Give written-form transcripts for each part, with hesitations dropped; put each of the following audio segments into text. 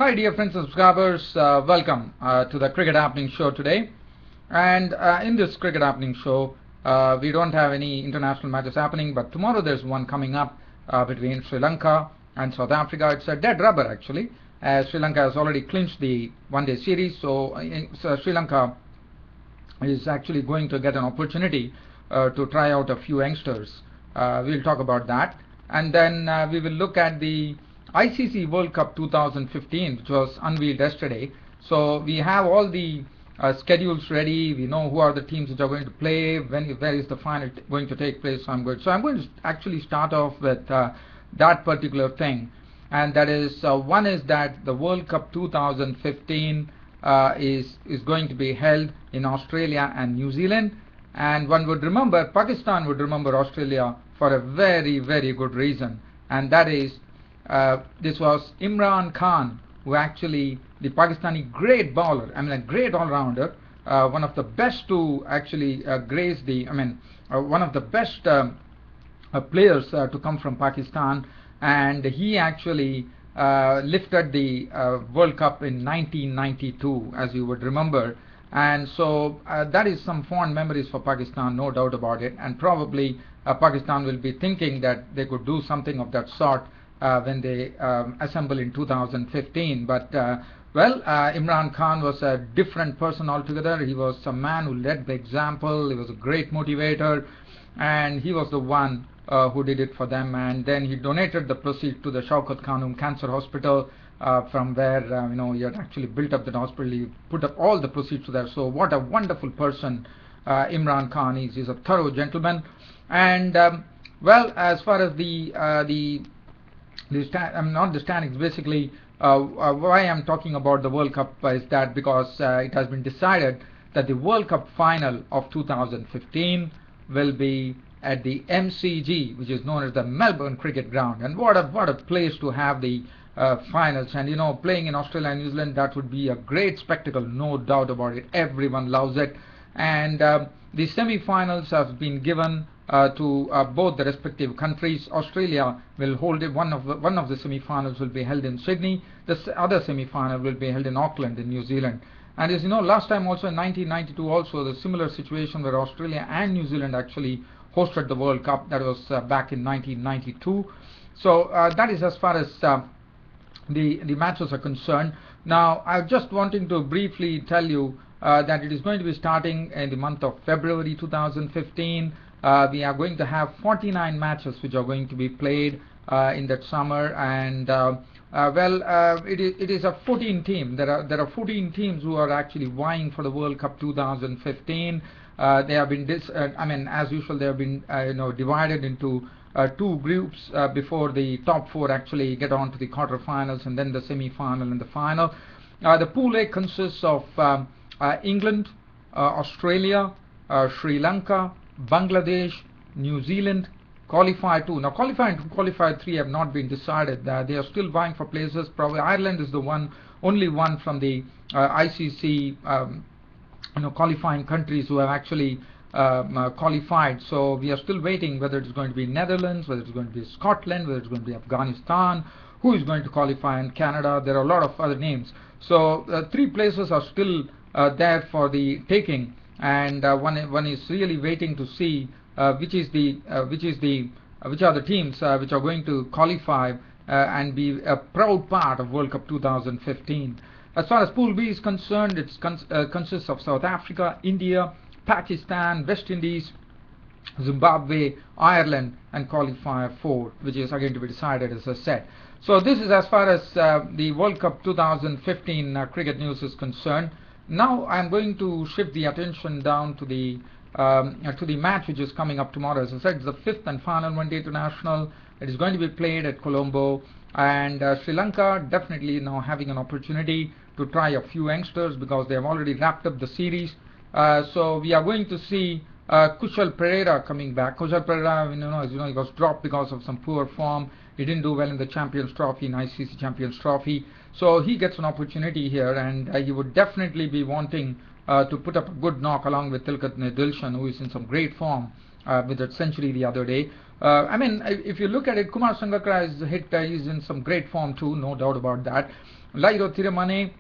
Hi dear friends and subscribers, welcome to the Cricket Happening Show today. And in this Cricket Happening Show, we don't have any international matches happening, but tomorrow there's one coming up between Sri Lanka and South Africa. It's a dead rubber actually. Sri Lanka has already clinched the one-day series, so Sri Lanka is actually going to get an opportunity to try out a few youngsters. We'll talk about that, and then we will look at the ICC World Cup 2015, which was unveiled yesterday. So we have all the schedules ready. We know who are the teams which are going to play, where is the final going to take place. So I'm going to actually start off with that particular thing, and that is one is that the World Cup 2015 is going to be held in Australia and New Zealand. And one would remember, Pakistan would remember Australia for a very, very good reason, and that is this was Imran Khan, who actually, the Pakistani great bowler, a great all-rounder, one of the best to actually grace the, one of the best players to come from Pakistan, and he actually lifted the World Cup in 1992, as you would remember. And so that is some fond memories for Pakistan, no doubt about it, and probably Pakistan will be thinking that they could do something of that sort when they assemble in 2015. But Imran Khan was a different person altogether. He was a man who led the example. He was a great motivator, and he was the one who did it for them. And then he donated the proceeds to the Shaukat Khanum Cancer Hospital, from where he had actually built up that hospital. He put up all the proceeds to there. So what a wonderful person Imran Khan is. He's a thorough gentleman. And as far as not the standings, basically why I'm talking about the World Cup is that because it has been decided that the World Cup final of 2015 will be at the MCG, which is known as the Melbourne Cricket Ground. And what a place to have the finals. And playing in Australia and New Zealand, that would be a great spectacle, no doubt about it. Everyone loves it. And the semi-finals have been given to both the respective countries. Australia will hold it. One of the semi-finals will be held in Sydney. The other semi-final will be held in Auckland in New Zealand. And as you know, last time also in 1992, also the similar situation where Australia and New Zealand actually hosted the World Cup. That was back in 1992. So that is as far as the matches are concerned. Now, I'm just wanting to briefly tell you that it is going to be starting in the month of February 2015. We are going to have 49 matches which are going to be played in that summer, and it is a 14 team. There are 14 teams who are actually vying for the World Cup 2015. They have been as usual, they have been divided into two groups before the top four actually get on to the quarterfinals, and then the semi-final and the final. The Pool A consists of England, Australia, Sri Lanka, Bangladesh, New Zealand, qualifier 2. Now qualifier 2, qualifier 3 have not been decided. They are still vying for places. Probably Ireland is the only one from the ICC qualifying countries who have actually qualified. So we are still waiting whether it's going to be Netherlands, whether it's going to be Scotland, whether it's going to be Afghanistan, who is going to qualify in Canada. There are a lot of other names. So 3 places are still there for the taking. And one is really waiting to see which are the teams which are going to qualify and be a proud part of World Cup 2015. As far as Pool B is concerned, it consists of South Africa, India, Pakistan, West Indies, Zimbabwe, Ireland, and qualifier 4, which is again to be decided, as I said. So this is as far as the World Cup 2015 cricket news is concerned. Now I'm going to shift the attention down to the match which is coming up tomorrow. As I said, it's the 5th and final one-day international. It is going to be played at Colombo, and Sri Lanka definitely now having an opportunity to try a few youngsters because they have already wrapped up the series. So we are going to see Kushal Perera coming back. Kushal Perera, as you know, he was dropped because of some poor form. He didn't do well in the Champions Trophy, in ICC Champions Trophy. So he gets an opportunity here, and he would definitely be wanting to put up a good knock along with Tilkat Dilshan, who is in some great form with that century the other day. I mean, if you look at it, Kumar Sangakkara is in some great form too, no doubt about that. Lairo Thiramane,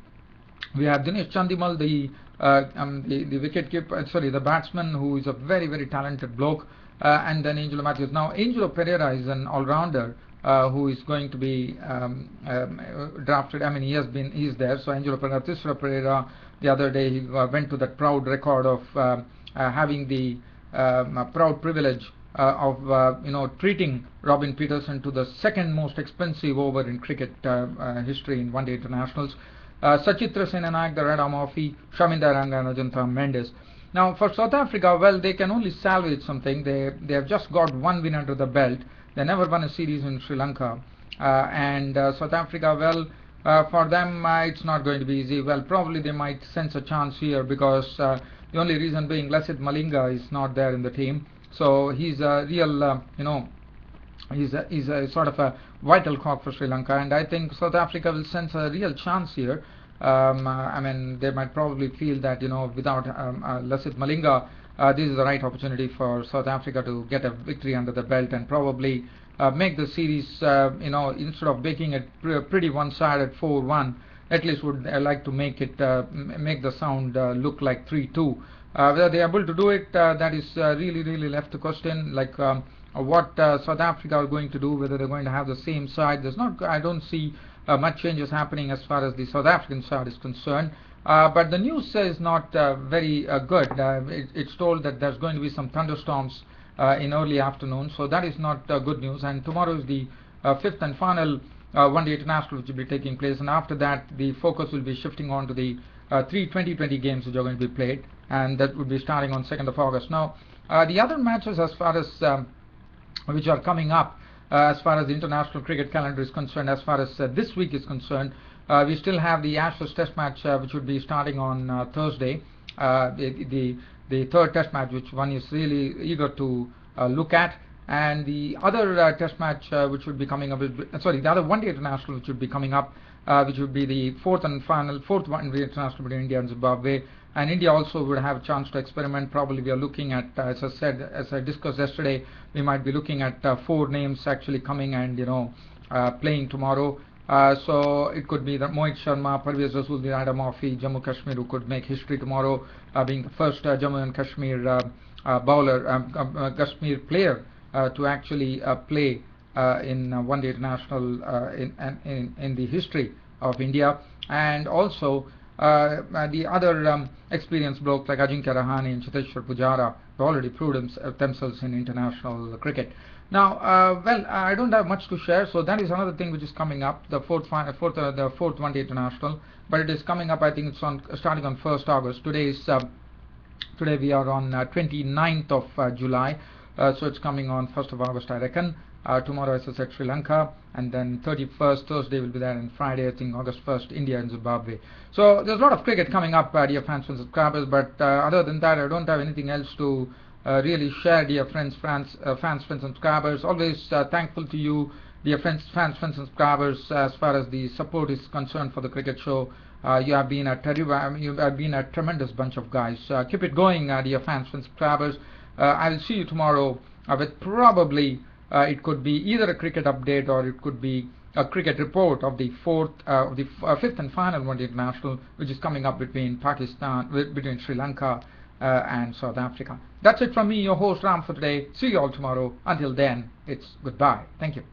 we have Dinesh Chandimal, the wicket keeper, the batsman, who is a very, very talented bloke, and then Angelo Matthews. Now, Angelo Pereira is an all-rounder who is going to be drafted. I mean, he's there. So Angelo Pereira, Thisra Pereira, the other day he went to that proud record of having the proud privilege of treating Robin Peterson to the second most expensive over in cricket history in one-day internationals. Sachitra Senanayak, the Red Murphy, Shaminda Ranga and Ajantha Mendes. Now for South Africa, well, they can only salvage something. They have just got one win under the belt. They never won a series in Sri Lanka, and South Africa, well, for them it's not going to be easy. Well, probably they might sense a chance here because the only reason being Lasith Malinga is not there in the team. So he's a real, he's a sort of a vital cog for Sri Lanka, and I think South Africa will sense a real chance here. I mean, they might probably feel that without Lasith Malinga, this is the right opportunity for South Africa to get a victory under the belt and probably make the series, instead of making it pretty one-sided 4-1, at least would like to make it make the sound look like 3-2. Whether they are able to do it, that is really left to question. Like what South Africa are going to do, whether they're going to have the same side. I don't see much changes happening as far as the South African side is concerned. But the news is not very good. It's told that there's going to be some thunderstorms in early afternoon, so that is not good news. And tomorrow is the fifth and final one-day international which will be taking place, and after that the focus will be shifting on to the 3 2020 games which are going to be played, and that will be starting on 2nd of August. Now, the other matches as far as which are coming up as far as the international cricket calendar is concerned, as far as this week is concerned, we still have the Ashes Test match which would be starting on Thursday, the third Test match which one is really eager to look at, and the other Test match which would be coming up, the other one-day international which would be coming up, which would be the fourth one-day international between India and Zimbabwe. And India also would have a chance to experiment. Probably we are looking at, as I discussed yesterday, we might be looking at 4 names actually coming and playing tomorrow. So it could be that Mohit Sharma, Parvez Rasool, the Adam Murphy, Jammu Kashmir, who could make history tomorrow, being the first Jammu and Kashmir Kashmir player to actually play in one-day international in the history of India, and also the other experienced blokes like Ajinkya Rahane and Cheteshwar Pujara have already proved themselves in international cricket. Now, I don't have much to share, so that is another thing which is coming up, the fourth one-day international. But it is coming up. I think it's starting on 1st August. Today we are on 29th of July, so it's coming on 1st of August, I reckon. Tomorrow, as I said, Sri Lanka, and then 31st Thursday will be there, and Friday, I think August 1st, India and Zimbabwe. So there's a lot of cricket coming up, dear fans and subscribers. But other than that, I don't have anything else to really share, dear fans, friends, and subscribers. Always thankful to you, dear fans, and subscribers, as far as the support is concerned for the cricket show. You have been a tremendous bunch of guys. Keep it going, dear fans and subscribers. I will see you tomorrow with probably. It could be either a cricket update or it could be a cricket report of the fifth and final one-day international, which is coming up between Sri Lanka and South Africa. That's it from me, your host Ram, for today. See you all tomorrow. Until then, it's goodbye. Thank you.